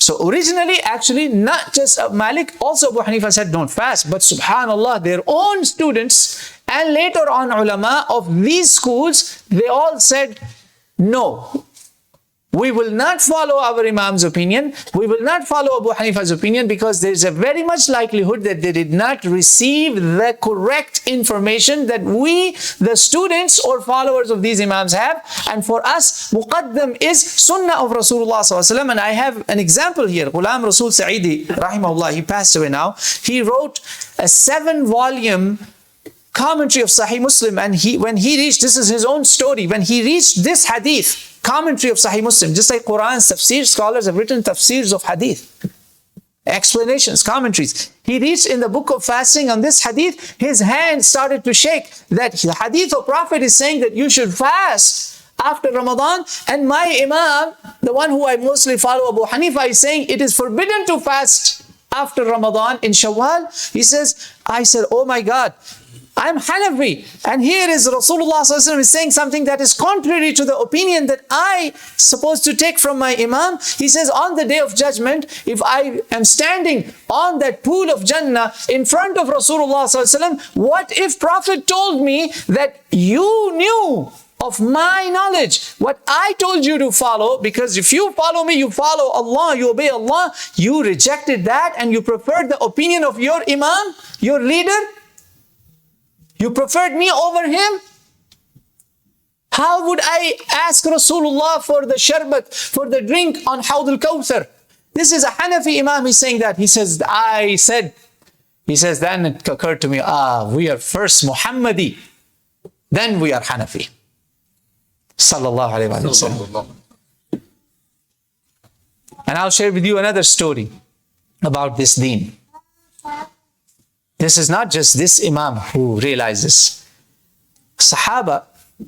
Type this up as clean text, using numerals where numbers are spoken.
So originally, actually, not just Malik, also Abu Hanifa said don't fast. But subhanAllah, their own students and later on ulama of these schools, they all said, no, we will not follow our Imam's opinion. We will not follow Abu Hanifa's opinion because there is a very much likelihood that they did not receive the correct information that we, the students or followers of these Imams have. And for us, muqaddam is sunnah of Rasulullah sallallahu alaihi wasallam. And I have an example here. Gulam Rasool Saeedi, rahimahullah, he passed away now. He wrote a 7-volume commentary of Sahih Muslim. And when he reached, this is his own story, when he reached this hadith, commentary of Sahih Muslim, just like Quran's tafsir, scholars have written tafsirs of hadith, explanations, commentaries. He reached in the book of fasting on this hadith, his hand started to shake, that the hadith of Prophet is saying that you should fast after Ramadan, and my Imam, the one who I mostly follow, Abu Hanifa, is saying it is forbidden to fast after Ramadan in Shawal. He says, I said, oh my God, I'm Hanafi, and here is Rasulullah sallallahu alaihi wasallam is saying something that is contrary to the opinion that I supposed to take from my Imam. He says, on the day of judgment, if I am standing on that pool of Jannah in front of Rasulullah sallallahu alaihi wasallam, what if Prophet told me that you knew of my knowledge what I told you to follow, because if you follow me, you follow Allah, you obey Allah, you rejected that and you preferred the opinion of your Imam, your leader? You preferred me over him? How would I ask Rasulullah for the sharbat, for the drink on Hawd al-Kawthar? This is a Hanafi Imam, he's saying that. He says, then it occurred to me, we are first Muhammadi, then we are Hanafi. Sallallahu alayhi wa sallam. And I'll share with you another story about this deen. This is not just this Imam who realizes. Sahaba,